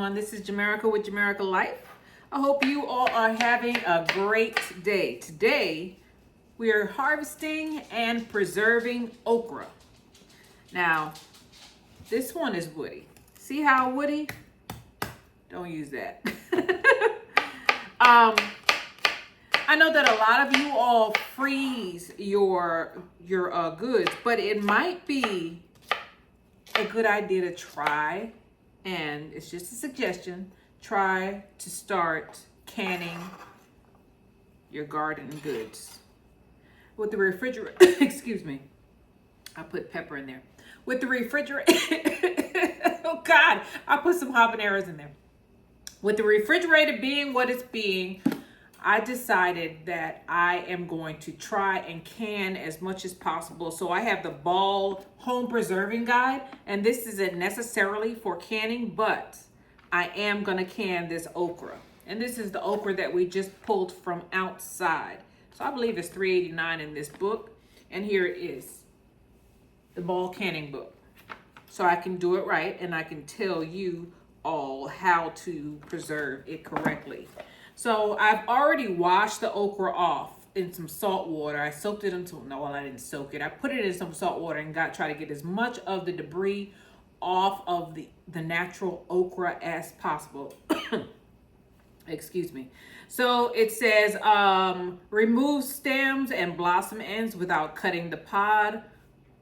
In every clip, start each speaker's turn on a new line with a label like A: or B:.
A: everyone. This is Jamerica with Jamerica Life. I hope you all are having a great day. Today, we are harvesting and preserving okra. Now, this one is woody. See how woody? Don't use that. I know that a lot of you all freeze your goods, but it might be a good idea to try, and it's just a suggestion, try to start canning your garden goods. With the refrigerator, excuse me, I put pepper in there. With the refrigerator, oh God, I put some habaneros in there. With the refrigerator being what it's being, I decided that I am going to try and can as much as possible. So I have the Ball Home Preserving Guide, and this isn't necessarily for canning, but I am gonna can this okra. And this is the okra that we just pulled from outside. So I believe it's $3.89 in this book. And here it is, the Ball Canning book. So I can do it right, and I can tell you all how to preserve it correctly. So I've already washed the okra off in some salt water. I soaked it into, no, well, I didn't soak it. I put it in some salt water and try to get as much of the debris off of the natural okra as possible. Excuse me. So it says, remove stems and blossom ends without cutting the pod.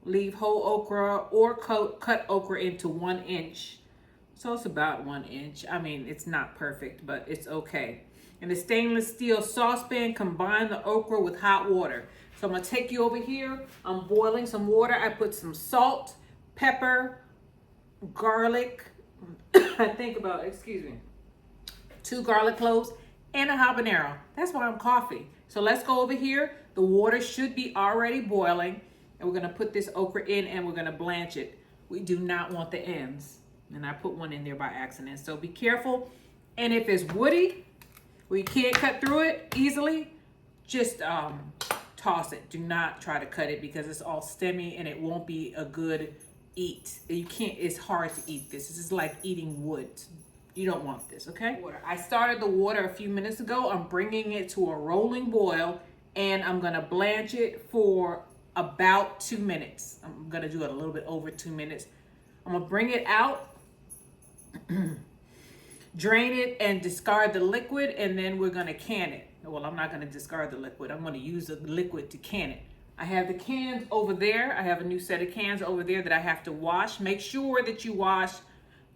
A: Leave whole okra or cut okra into 1 inch. So it's about 1 inch. I mean, it's not perfect, but it's okay. In a stainless steel saucepan, combine the okra with hot water. So I'm gonna take you over here. I'm boiling some water. I put some salt, pepper, garlic, I think about, 2 garlic cloves, and a habanero. That's why I'm coughing. So let's go over here. The water should be already boiling, and we're gonna put this okra in and we're gonna blanch it. We do not want the ends. And I put one in there by accident. So be careful. And if it's woody, where you can't cut through it easily, just toss it. Do not try to cut it because it's all stemmy and it won't be a good eat. You can't, it's hard to eat this. This is like eating wood. You don't want this, okay? I started the water a few minutes ago. I'm bringing it to a rolling boil, and I'm gonna blanch it for about 2 minutes. I'm gonna do it a little bit over 2 minutes. I'm gonna bring it out, drain it and discard the liquid, and then we're gonna can it. Well, I'm not gonna discard the liquid. I'm gonna use the liquid to can it. I have the cans over there. I have a new set of cans over there that I have to wash. Make sure that you wash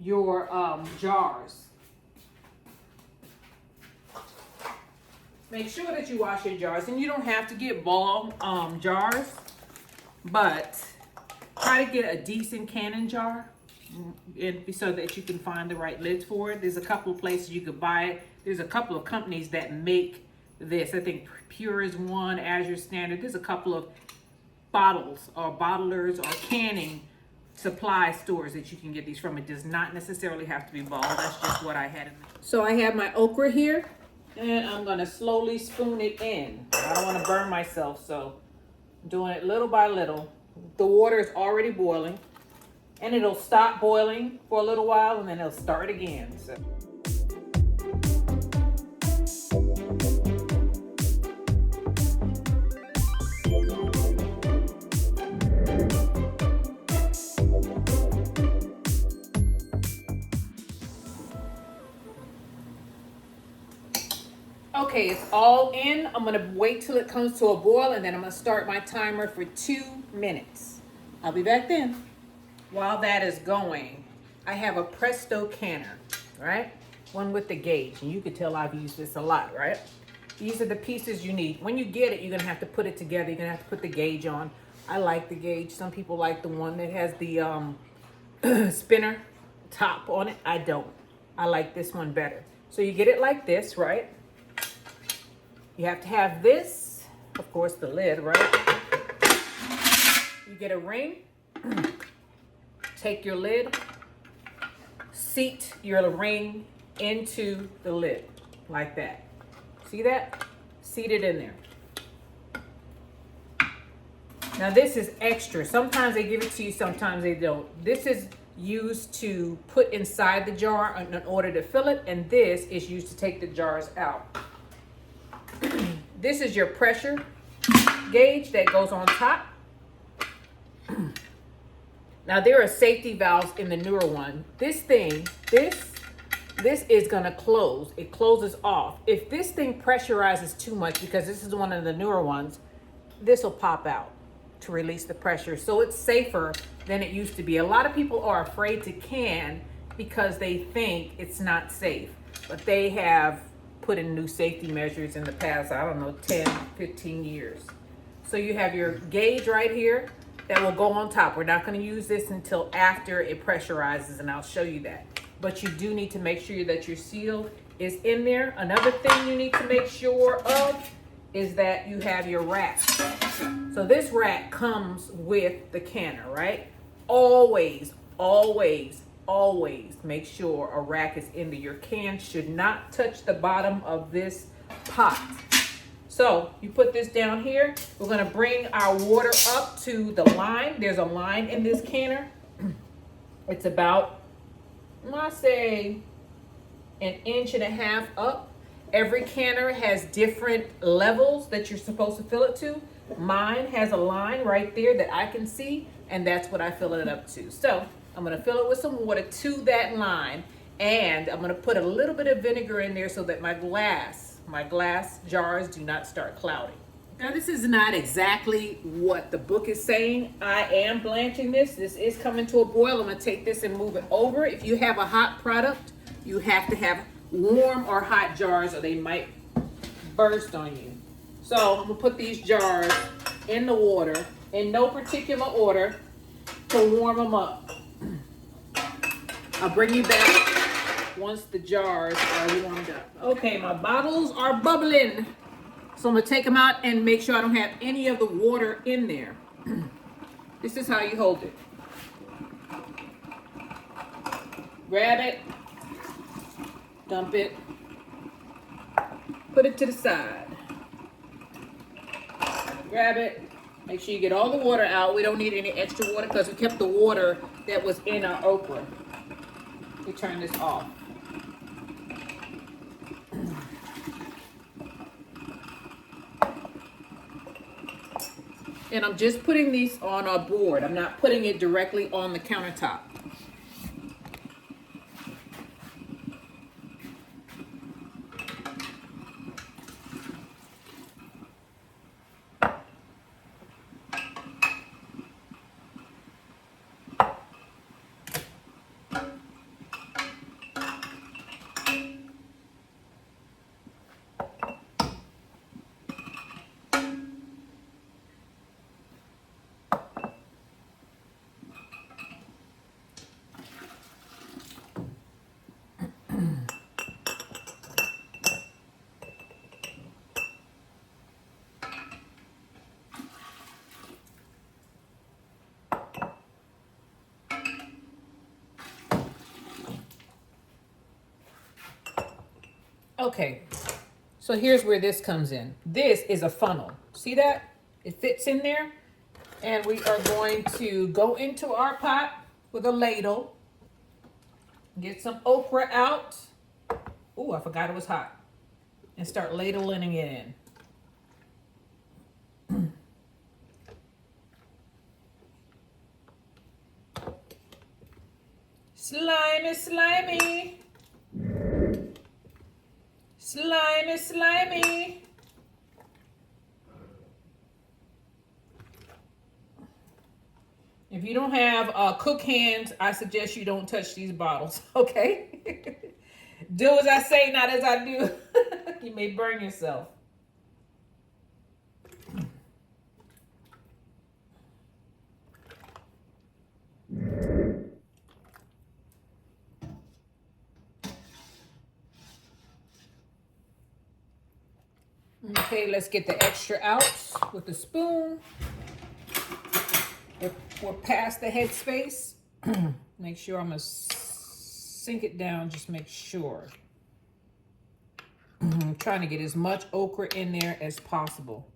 A: your jars. Make sure that you wash your jars, and you don't have to get Ball jars, but try to get a decent canning jar, and so that you can find the right lids for it. There's a couple of places you could buy it. There's a couple of companies that make this. I think Pure is one, Azure Standard. There's a couple of bottles or bottlers or canning supply stores that you can get these from. It does not necessarily have to be Ball. That's just what I had in there. So I have my okra here, and I'm gonna slowly spoon it in. I don't wanna burn myself, so I'm doing it little by little. The water is already boiling, and it'll stop boiling for a little while, and then it'll start again. So. Okay, it's all in. I'm gonna wait till it comes to a boil, and then I'm gonna start my timer for 2 minutes. I'll be back then. While that is going, I have a Presto canner, right? One with the gauge, and you can tell I've used this a lot, right? These are the pieces you need. When you get it, you're gonna have to put it together. You're gonna have to put the gauge on. I like the gauge. Some people like the one that has the spinner top on it. I don't. I like this one better. So you get it like this, right? You have to have this, of course, the lid, right? You get a ring. Take your lid, seat your ring into the lid like that. See that? Seat it in there. Now this is extra. Sometimes they give it to you, sometimes they don't. This is used to put inside the jar in order to fill it, and this is used to take the jars out. This is your pressure gauge that goes on top. Now there are safety valves in the newer one. This thing, this is gonna close. It closes off. If this thing pressurizes too much, because this is one of the newer ones, this will pop out to release the pressure. So it's safer than it used to be. A lot of people are afraid to can because they think it's not safe, but they have put in new safety measures in the past, I don't know, 10, 15 years. So you have your gauge right here that will go on top. We're not going to use this until after it pressurizes, and I'll show you that. But you do need to make sure that your seal is in there. Another thing you need to make sure of is that you have your rack. So this rack comes with the canner, right? Always, always, always make sure a rack is in there. Your can should not touch the bottom of this pot. So you put this down here. We're gonna bring our water up to the line. There's a line in this canner. It's about, I say, 1.5 inches up. Every canner has different levels that you're supposed to fill it to. Mine has a line right there that I can see, and that's what I fill it up to. So I'm gonna fill it with some water to that line, and I'm gonna put a little bit of vinegar in there so that my glass jars do not start clouding. Now this is not exactly what the book is saying. I am blanching this. This is coming to a boil. I'm gonna take this and move it over. If you have a hot product, you have to have warm or hot jars or they might burst on you. So I'm gonna put these jars in the water in no particular order to warm them up. I'll bring you back once the jars are warmed up. Okay, my bottles are bubbling. So I'm gonna take them out and make sure I don't have any of the water in there. This is how you hold it. Grab it, dump it, put it to the side. Grab it, make sure you get all the water out. We don't need any extra water because we kept the water that was in our okra. We turn this off. And I'm just putting these on a board. I'm not putting it directly on the countertop. Okay, so here's where this comes in. This is a funnel. See that? It fits in there. And we are going to go into our pot with a ladle. Get some okra out. Ooh, I forgot it was hot. And start ladling it in. Slimy, slimy. Slimy, slimy. If you don't have cook hands, I suggest you don't touch these bottles, okay? Do as I say, not as I do. You may burn yourself. Okay, let's get the extra out with the spoon. We're past the head space. Make sure I'm gonna sink it down, just make sure. I'm trying to get as much okra in there as possible.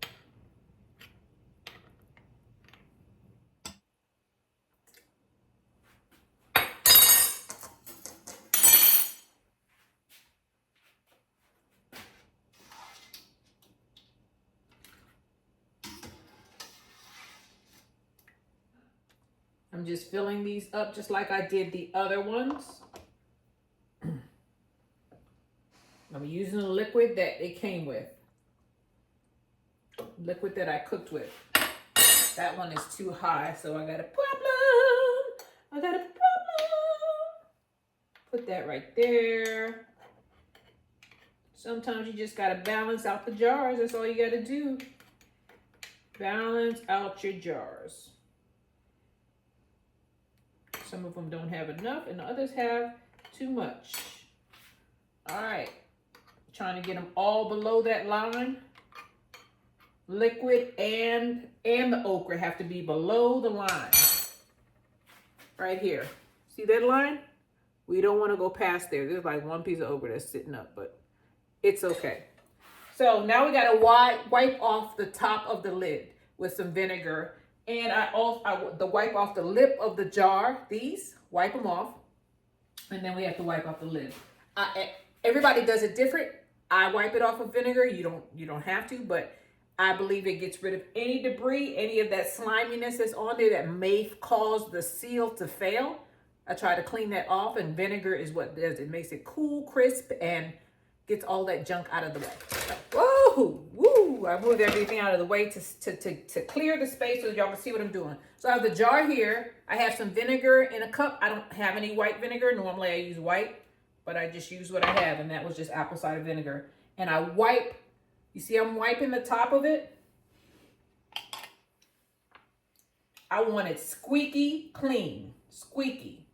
A: I'm just filling these up just like I did the other ones. I'm using the liquid that it came with. Liquid that I cooked with. That one is too high, so I got a problem. I got a problem. Put that right there. Sometimes you just gotta balance out the jars. That's all you gotta do. Balance out your jars. Some of them don't have enough and others have too much. All right, trying to get them all below that line. Liquid and the okra have to be below the line. Right here. See that line? We don't want to go past there. There's like one piece of okra that's sitting up, but it's okay. So now we got to wipe off the top of the lid with some vinegar. And I wipe off the lip of the jar. These, wipe them off. And then we have to wipe off the lid. Everybody does it different. I wipe it off with vinegar. You don't have to, but I believe it gets rid of any debris, any of that sliminess that's on there that may cause the seal to fail. I try to clean that off, and vinegar is what does. It makes it cool, crisp, and gets all that junk out of the way. Whoa, woo! I moved everything out of the way to clear the space so y'all can see what I'm doing. So I have the jar here. I have some vinegar in a cup. I don't have any white vinegar. Normally I use white, but I just use what I have, and that was just apple cider vinegar. And I wipe. You see I'm wiping the top of it? I want it squeaky clean. Squeaky.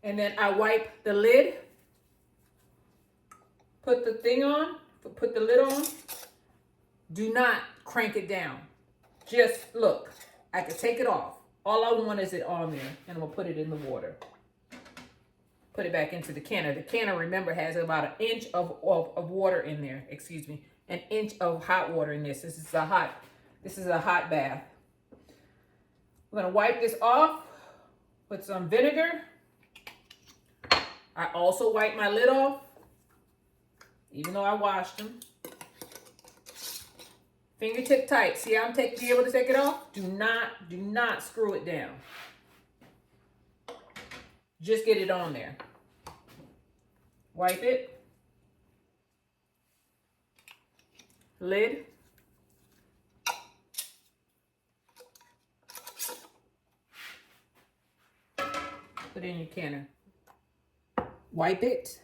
A: And then I wipe the lid. Put the thing on. Put the lid on. Do not crank it down. Just look. I can take it off. All I want is it on there. And I'm going to put it in the water. Put it back into the canner. The canner, remember, has about an inch of water in there. Excuse me, an inch of hot water in this. This is a hot bath. I'm gonna wipe this off with some vinegar. I also wipe my lid off, even though I washed them. Fingertip tight. See how I'm being able to take it off? Do not screw it down. Just get it on there. Wipe it. Lid. Put it in your canner. Wipe it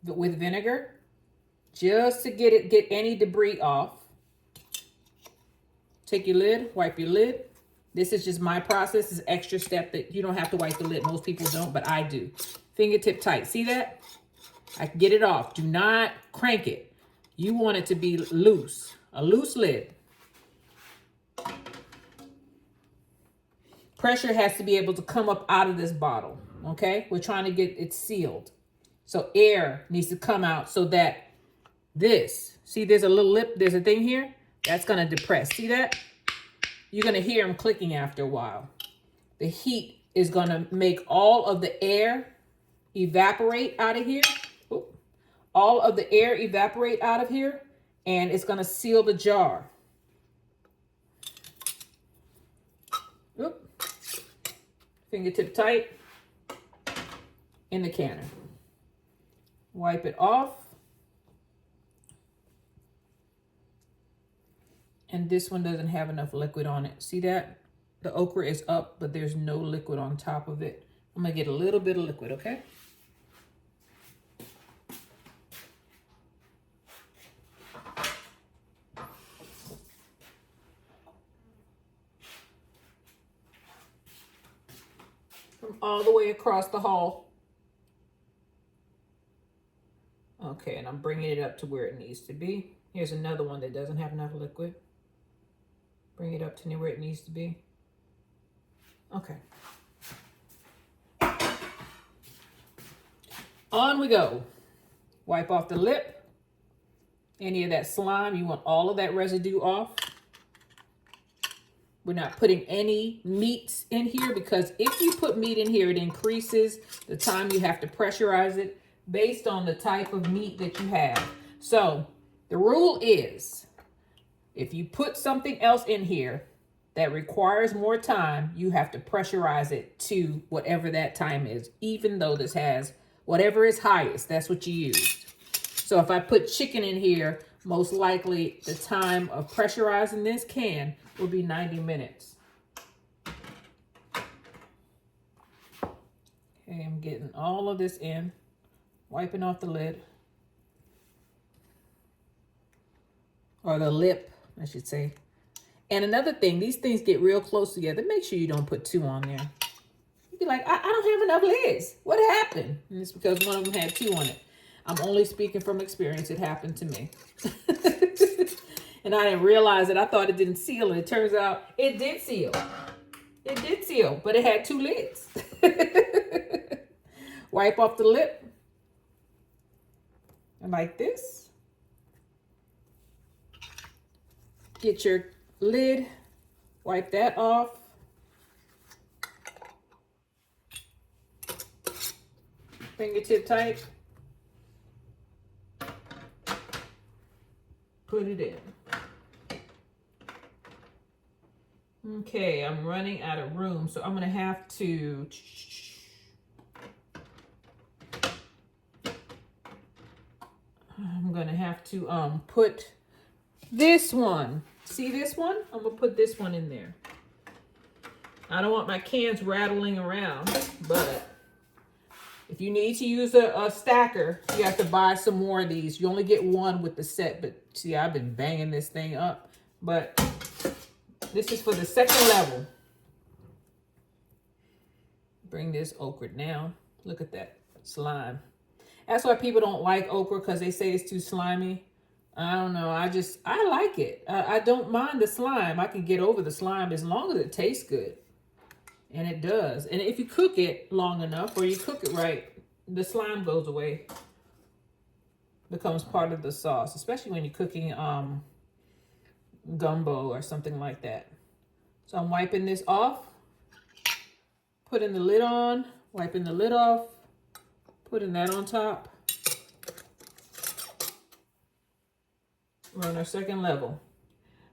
A: with vinegar just to get any debris off. Take your lid, wipe your lid. This is just my process. This is an extra step that you don't have to wipe the lid. Most people don't, but I do. Fingertip tight. See that? I can get it off. Do not crank it. You want it to be loose. A loose lid. Pressure has to be able to come up out of this bottle. Okay? We're trying to get it sealed. So air needs to come out so that this, see there's a little lip, there's a thing here. That's going to depress. See that? You're going to hear them clicking after a while. The heat is going to make all of the air evaporate out of here. All of the air evaporate out of here, and it's going to seal the jar. Oop. Fingertip tight in the canner. Wipe it off. And this one doesn't have enough liquid on it. See that? The okra is up, but there's no liquid on top of it. I'm going to get a little bit of liquid, okay? From all the way across the hall. Okay, and I'm bringing it up to where it needs to be. Here's another one that doesn't have enough liquid. Bring it up to where it needs to be. Okay. On we go. Wipe off the lip. Any of that slime, you want all of that residue off. We're not putting any meats in here because if you put meat in here, it increases the time you have to pressurize it based on the type of meat that you have. So the rule is, If you put something else in here that requires more time, you have to pressurize it to whatever that time is, even though this has whatever is highest, that's what you use. So if I put chicken in here, most likely the time of pressurizing this can will be 90 minutes. Okay, I'm getting all of this in, wiping off the lid. Or the lip, I should say. And another thing, these things get real close together. Make sure you don't put 2 on there. You'd be like, I don't have enough lids. What happened? And it's because one of them had 2 on it. I'm only speaking from experience. It happened to me. And I didn't realize it. I thought it didn't seal. And it turns out it did seal. It did seal, but it had 2 lids. Wipe off the lip. And like this. Get your lid. Wipe that off. Fingertip tight. Put it in. Okay, I'm running out of room, so I'm gonna have to put this one. See this one? I'm gonna put this one in there. I don't want my cans rattling around, but if you need to use a stacker, you have to buy some more of these. You only get one with the set, but see, I've been banging this thing up. But this is for the second level. Bring this okra down. Look at that slime. That's why people don't like okra, because they say it's too slimy. I don't know. I like it. I don't mind the slime. I can get over the slime as long as it tastes good. And it does. And if you cook it long enough, or you cook it right, the slime goes away. Becomes part of the sauce, especially when you're cooking gumbo or something like that. So I'm wiping this off, putting the lid on, wiping the lid off, putting that on top. We're on our second level.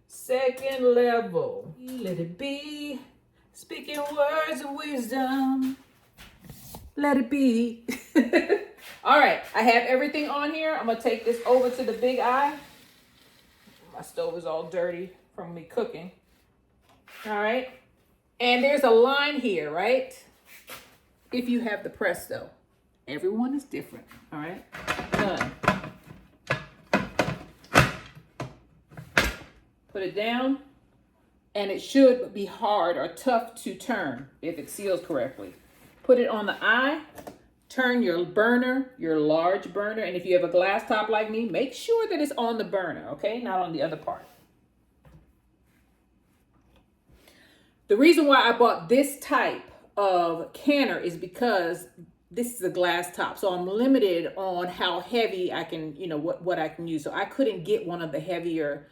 A: Second level. Let it be. Speaking words of wisdom. Let it be. All right, I have everything on here. I'm gonna take this over to the big eye. My stove is all dirty from me cooking. All right, and there's a line here, right? If you have the Presto. Everyone is different, all right? Done. Put it down, and it should be hard or tough to turn if it seals correctly. Put it on the eye, turn your burner, your large burner, and if you have a glass top like me, make sure that it's on the burner, okay? Not on the other part. The reason why I bought this type of canner is because this is a glass top, so I'm limited on how heavy I can, what I can use. So I couldn't get one of the heavier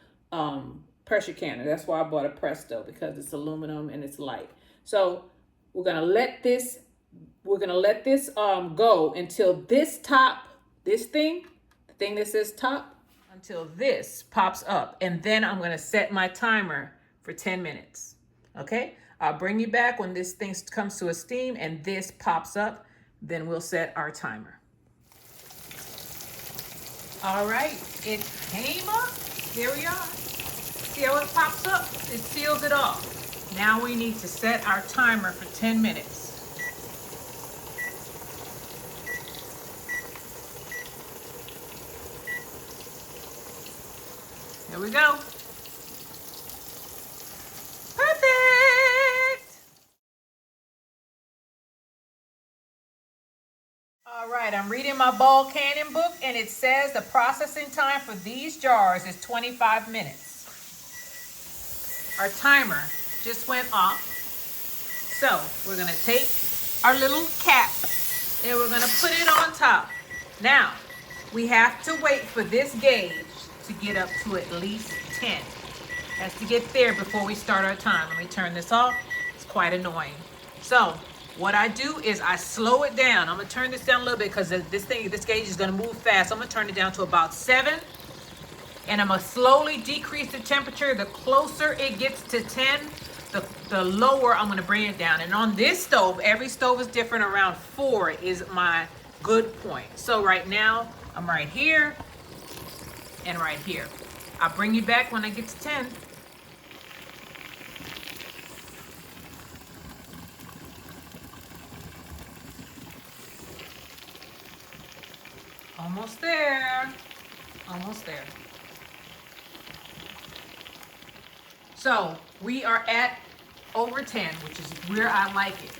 A: pressure canner. That's why I bought a Presto, because it's aluminum and it's light. So we're gonna let this go until this top, the thing that says top, until this pops up, and then I'm gonna set my timer for 10 minutes. Okay, I'll bring you back when this thing comes to a steam and this pops up. Then we'll set our timer. All right, it came up. Here we are. See how it pops up? It seals it off. Now we need to set our timer for 10 minutes. Here we go. Perfect. All right, I'm reading my ball canning book, and it says the processing time for these jars is 25 minutes. Our timer just went off. So we're gonna take our little cap and we're gonna put it on top. Now, we have to wait for this gauge to get up to at least 10. Has to get there before we start our time. Let me turn this off. It's quite annoying. So what I do is I slow it down. I'm gonna turn this down a little bit because this gauge is gonna move fast. I'm gonna turn it down to about 7. And I'm gonna slowly decrease the temperature. The closer it gets to 10, the lower I'm gonna bring it down. And on this stove, every stove is different, around 4 is my good point. So right now, I'm right here and right here. I'll bring you back when I get to 10. Almost there. Almost there. So we are at over 10, which is where I like it.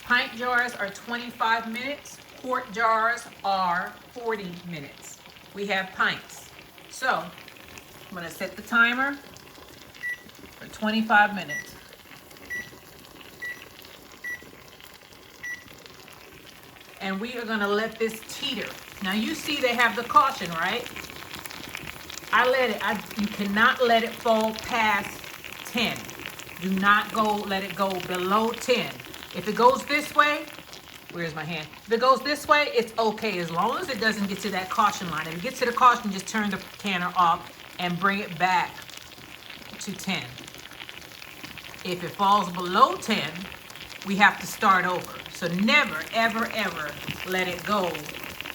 A: Pint jars are 25 minutes. Quart jars are 40 minutes. We have pints. So I'm gonna set the timer for 25 minutes. And we are gonna let this teeter. Now you see they have the caution, right? You cannot let it fall past 10. Do not let it go below 10. If it goes this way, where's my hand? If it goes this way, it's okay, as long as it doesn't get to that caution line. If it gets to the caution, just turn the canner off and bring it back to 10. If it falls below 10, we have to start over. So never, ever, ever let it go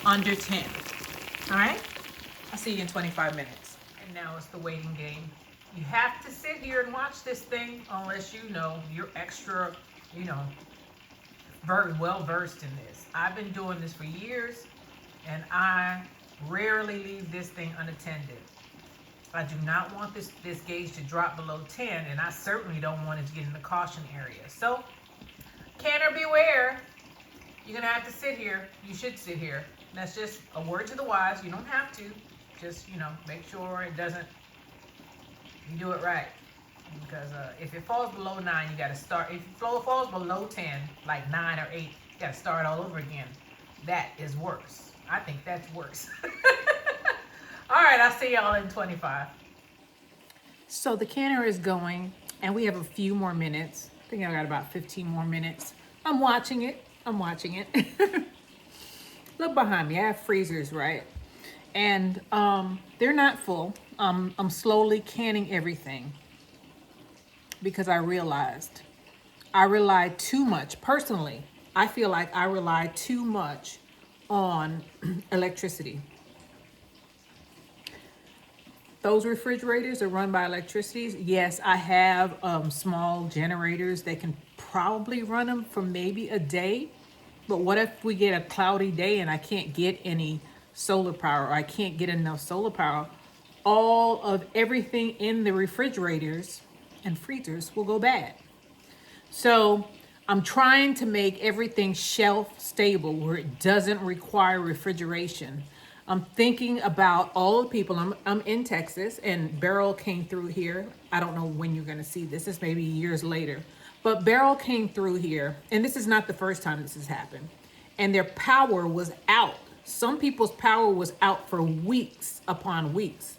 A: under 10. All right? I'll see you in 25 minutes. And now it's the waiting game. You have to sit here and watch this thing unless you're extra, very well versed in this. I've been doing this for years, and I rarely leave this thing unattended. I do not want this gauge to drop below 10, and I certainly don't want it to get in the caution area. So, canner beware. You're gonna have to sit here. You should sit here. That's just a word to the wise. You don't have to. Just, make sure you do it right. Because if it falls below 9, you got to start. If it falls below 10, like 9 or 8, you got to start all over again. That is worse. I think that's worse. All right, I'll see y'all in 25. So the canner is going, and we have a few more minutes. I think I got about 15 more minutes. I'm watching it. Look behind me. I have freezers, right? And they're not full. I'm slowly canning everything because I realized I relied too much. Personally, I feel like I relied too much on electricity. Those refrigerators are run by electricity. Yes, I have small generators that can probably run them for maybe a day. But what if we get a cloudy day and I can't get any solar power, or I can't get enough solar power? All of everything in the refrigerators and freezers will go bad. So I'm trying to make everything shelf stable where it doesn't require refrigeration. I'm thinking about all the people. I'm in Texas, and Beryl came through here. I don't know when you're going to see this. This may be years later. But Beryl came through here, and this is not the first time this has happened. And their power was out. Some people's power was out for weeks upon weeks.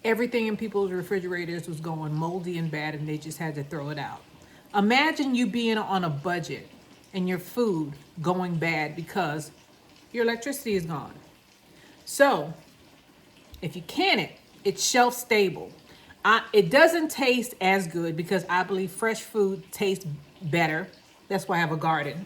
A: Everything in people's refrigerators was going moldy and bad, and they just had to throw it out. Imagine you being on a budget and your food going bad because your electricity is gone. So if you can it, it's shelf stable. It doesn't taste as good because I believe fresh food tastes better. That's why I have a garden.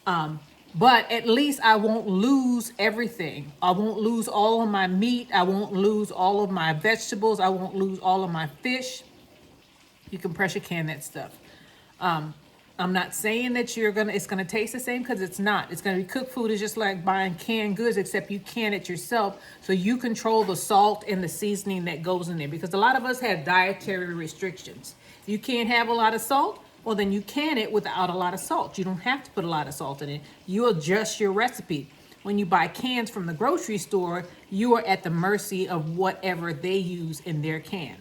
A: But at least I won't lose everything. I won't lose all of my meat. I won't lose all of my vegetables. I won't lose all of my fish. You can pressure can that stuff. I'm not saying that it's gonna taste the same, because it's not. It's gonna be cooked food. Is just like buying canned goods, except you can it yourself, so you control the salt and the seasoning that goes in there. Because a lot of us have dietary restrictions. You can't have a lot of salt. Well, then you can it without a lot of salt. You don't have to put a lot of salt in it. You adjust your recipe. When you buy cans from the grocery store, you are at the mercy of whatever they use in their can.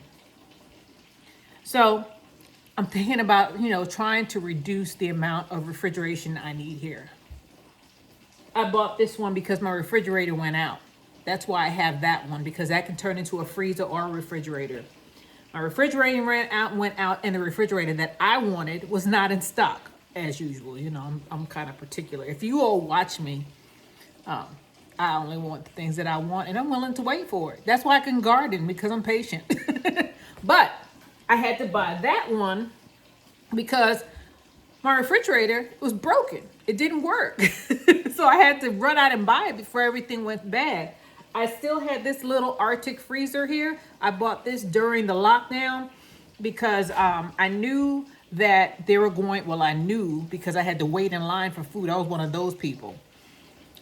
A: So I'm thinking about, trying to reduce the amount of refrigeration I need here. I bought this one because my refrigerator went out. That's why I have that one, because that can turn into a freezer or a refrigerator. My refrigerator went out, and the refrigerator that I wanted was not in stock, as usual. I'm kind of particular. If you all watch me, I only want the things that I want, and I'm willing to wait for it. That's why I can garden, because I'm patient. But I had to buy that one because my refrigerator was broken. It didn't work. So I had to run out and buy it before everything went bad. I still had this little Arctic freezer here. I bought this during the lockdown because I knew that they were going, well, I knew because I had to wait in line for food. I was one of those people.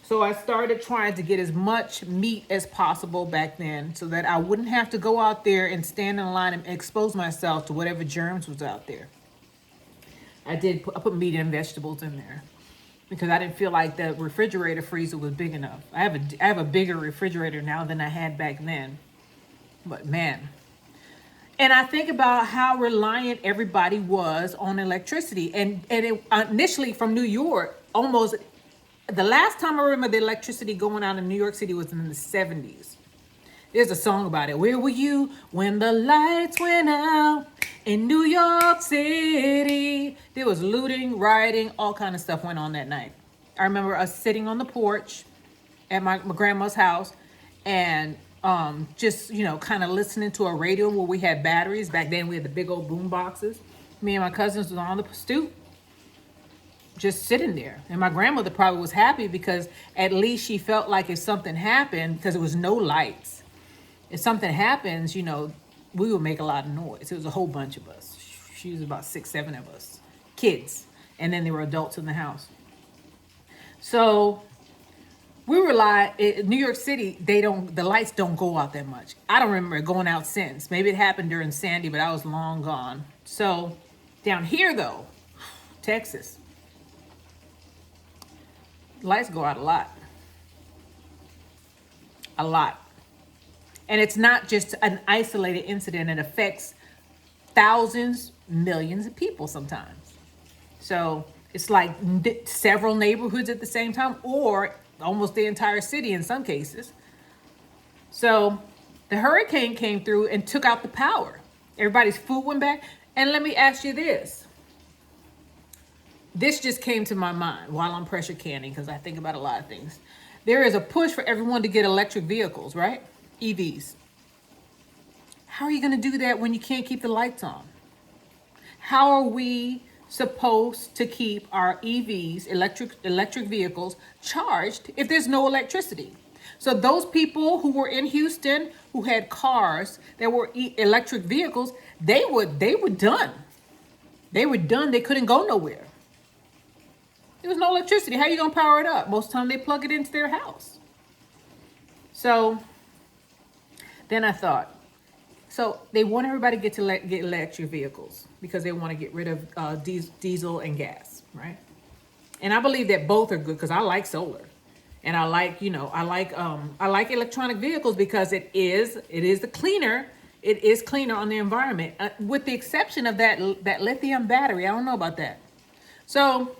A: So I started trying to get as much meat as possible back then so that I wouldn't have to go out there and stand in line and expose myself to whatever germs was out there. I put meat and vegetables in there because I didn't feel like the refrigerator freezer was big enough. I have a bigger refrigerator now than I had back then. But man, and I think about how reliant everybody was on electricity. And initially from New York, almost the last time I remember the electricity going out in New York City was in the 70s. There's a song about it. Where were you when the lights went out in New York City? There was looting, rioting, all kind of stuff went on that night. I remember us sitting on the porch at my grandma's house and just, kind of listening to a radio where we had batteries. Back then we had the big old boom boxes. Me and my cousins was on the stoop just sitting there. And my grandmother probably was happy because at least she felt like if something happened, because there was no lights, if something happens, we would make a lot of noise. It was a whole bunch of us. She was about 6, 7 of us, kids. And then there were adults in the house. So we rely in New York City, the lights don't go out that much. I don't remember it going out since. Maybe it happened during Sandy, but I was long gone. So down here though, Texas, lights go out a lot. A lot. And it's not just an isolated incident. It affects thousands, millions of people sometimes. So it's like several neighborhoods at the same time, or almost the entire city in some cases. So the hurricane came through and took out the power. Everybody's food went back. And let me ask you this. This just came to my mind while I'm pressure canning because I think about a lot of things. There is a push for everyone to get electric vehicles, right? EVs. How are you going to do that when you can't keep the lights on? How are we supposed to keep our EVs, electric vehicles, charged if there's no electricity? So those people who were in Houston who had cars that were electric vehicles, they were done. They were done. They couldn't go nowhere. There was no electricity. How are you going to power it up? Most of the time they plug it into their house. So then I thought, so they want everybody to get electric vehicles because they want to get rid of diesel and gas, right? And I believe that both are good because I like solar, and I like electronic vehicles because it is the cleaner. It is cleaner on the environment, with the exception of that lithium battery. I don't know about that. So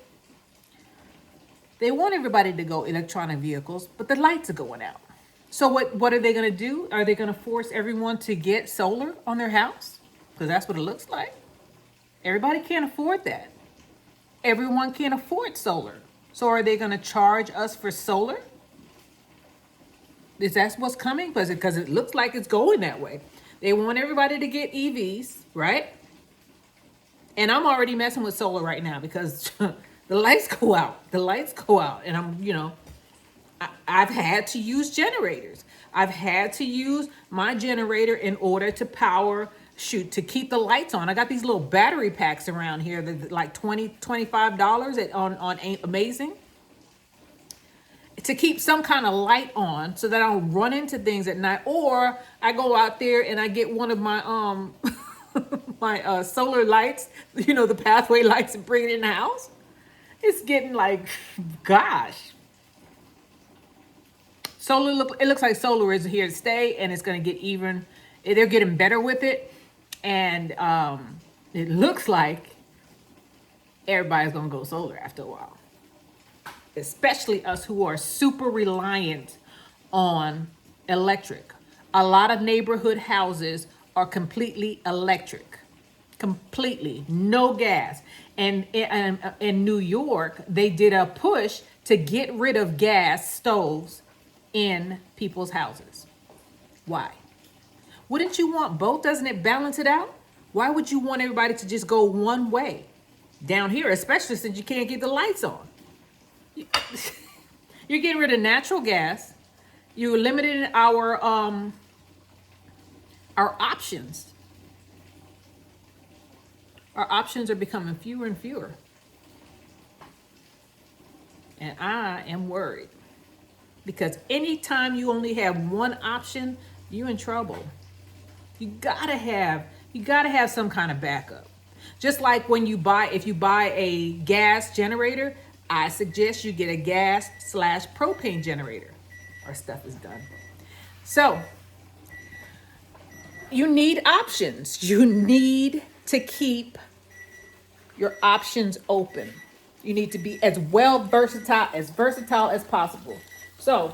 A: they want everybody to go electronic vehicles, but the lights are going out. So what are they going to do? Are they going to force everyone to get solar on their house? Because that's what it looks like. Everybody can't afford that. Everyone can't afford solar. So are they going to charge us for solar? Is that what's coming? Because it looks like it's going that way. They want everybody to get EVs, right? And I'm already messing with solar right now because the lights go out. The lights go out. And I've had to use generators. I've had to use my generator in order to to keep the lights on. I got these little battery packs around here that like $20, $25 on Amazing to keep some kind of light on so that I don't run into things at night. Or I go out there and I get one of my my solar lights, the pathway lights, and bring it in the house. It's getting like, gosh. It looks like solar is here to stay, and it's going to get even. They're getting better with it, and it looks like everybody's going to go solar after a while, especially us who are super reliant on electric. A lot of neighborhood houses are completely electric, completely, no gas. And in New York, they did a push to get rid of gas stoves in people's houses. Why? Wouldn't you want both? Doesn't it balance it out? Why would you want everybody to just go one way? Down here, especially since you can't get the lights on. You're getting rid of natural gas. You're limiting our options. Our options are becoming fewer and fewer. And I am worried. Because anytime you only have one option, you're in trouble. You gotta have some kind of backup. Just like when if you buy a gas generator, I suggest you get a gas/propane generator. Our stuff is done. So you need options. You need to keep your options open. You need to be as versatile as possible. So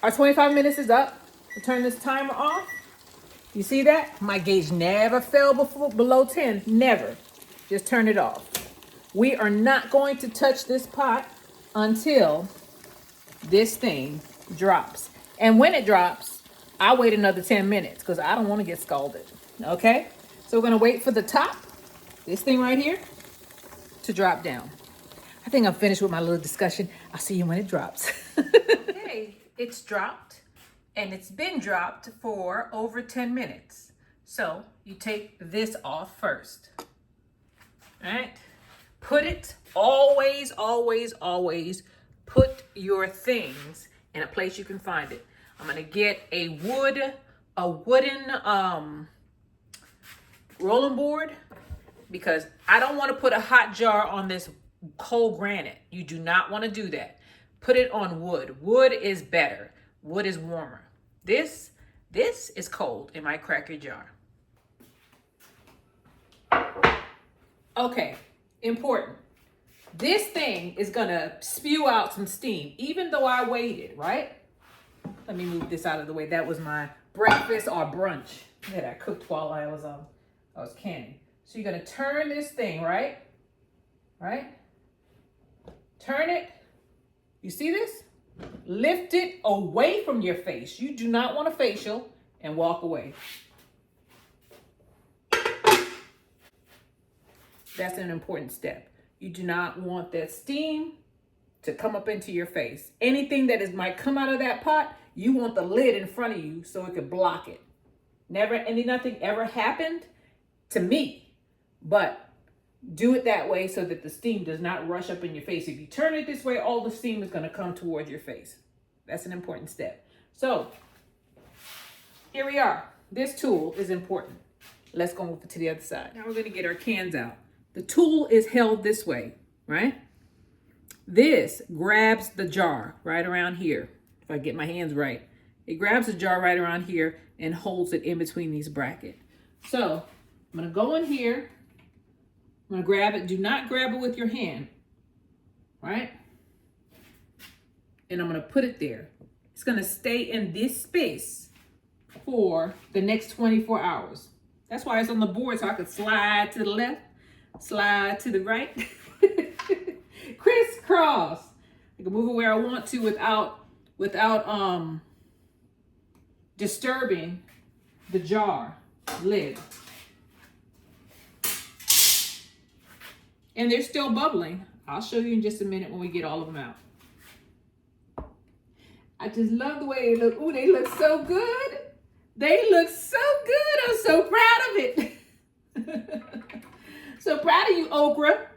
A: our 25 minutes is up. We'll turn this timer off. You see that? My gauge never fell below 10. Never. Just turn it off. We are not going to touch this pot until this thing drops. And when it drops, I'll wait another 10 minutes because I don't want to get scalded. Okay? So we're going to wait for the top, this thing right here, to drop down. I think I'm finished with my little discussion. I'll see you when it drops. Okay, it's dropped. And it's been dropped for over 10 minutes. So you take this off first. All right? Put it, always put your things in a place you can find it. I'm gonna get a wooden rolling board because I don't want to put a hot jar on this cold granite. You do not want to do that. Put it on wood. Wood is better. Wood is warmer. This is cold. It might crack your jar. Okay, important. This thing is gonna spew out some steam, even though I waited, right? Let me move this out of the way. That was my breakfast or brunch that I cooked while I was canning. So you're gonna turn this thing, right? Right? Turn it. You see this? Lift it away from your face. You do not want a facial and walk away. That's an important step. You do not want that steam to come up into your face. Anything that might come out of that pot, you want the lid in front of you so it could block it. Nothing ever happened to me, but do it that way so that the steam does not rush up in your face. If you turn it this way, all the steam is going to come towards your face. That's an important step. So here we are. This tool is important. Let's go over to the other side. Now we're going to get our cans out. The tool is held this way, right? This grabs the jar right around here. If I get my hands right, it grabs the jar right around here and holds it in between these brackets. So I'm going to go in here. I'm gonna grab it. Do not grab it with your hand, right? And I'm gonna put it there. It's gonna stay in this space for the next 24 hours. That's why it's on the board, so I could slide to the left, slide to the right. Crisscross. I can move it where I want to without disturbing the jar lid. And they're still bubbling. I'll show you in just a minute when we get all of them out. I just love the way they look. Ooh, they look so good. They look so good. I'm so proud of it. So proud of you, Okra.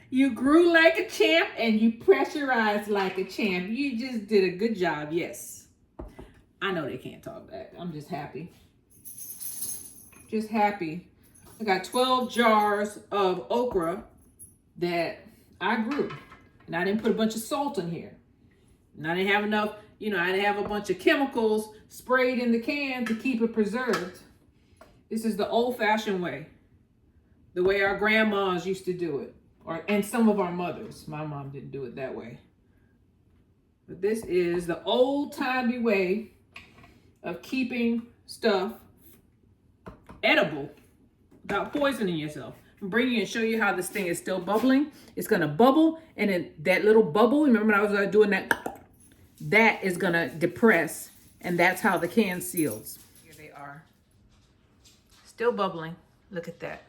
A: You grew like a champ and you pressurized like a champ. You just did a good job, yes. I know they can't talk back. I'm just happy. Just happy. I got 12 jars of okra that I grew. And I didn't put a bunch of salt in here. And I didn't have enough, I didn't have a bunch of chemicals sprayed in the can to keep it preserved. This is the old-fashioned way. The way our grandmas used to do it. And some of our mothers. My mom didn't do it that way. But this is the old-timey way of keeping stuff edible without poisoning yourself. I'm bringing you and show you how this thing is still bubbling. It's gonna bubble, and then that little bubble, remember when I was doing that, that is gonna depress, and that's how the can seals. Here they are. Still bubbling. Look at that.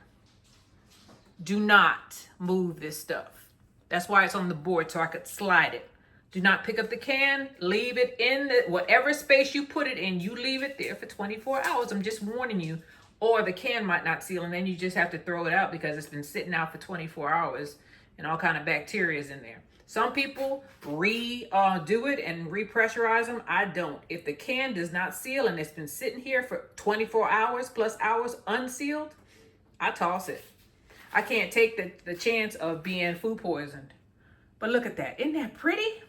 A: Do not move this stuff. That's why it's on the board, so I could slide it. Do not pick up the can. Leave it in the whatever space you put it in. You leave it there for 24 hours. I'm just warning you. Or the can might not seal, and then you just have to throw it out because it's been sitting out for 24 hours and all kind of bacteria is in there. Some people do it and repressurize them. I don't. If the can does not seal and it's been sitting here for 24 hours plus hours unsealed, I toss it. I can't take the chance of being food poisoned. But look at that. Isn't that pretty?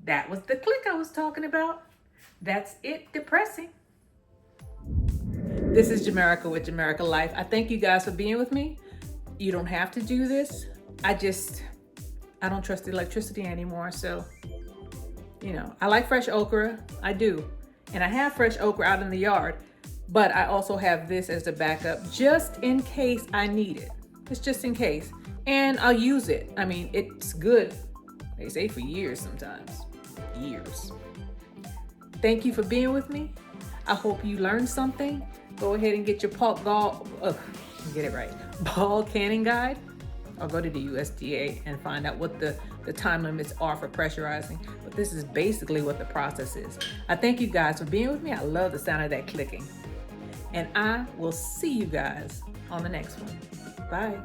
A: That was the click I was talking about. That's it, depressing. This is Jamerica with Jamerica Life. I thank you guys for being with me. You don't have to do this. I don't trust the electricity anymore. So, I like fresh okra. I do. And I have fresh okra out in the yard. But I also have this as a backup just in case I need it. It's just in case. And I'll use it. I mean, it's good. They say for years sometimes. Years. Thank you for being with me. I hope you learned something. Go ahead and get your ball canning guide, or go to the USDA and find out what the time limits are for pressurizing. But this is basically what the process is. I thank you guys for being with me. I love the sound of that clicking. And I will see you guys on the next one. Bye.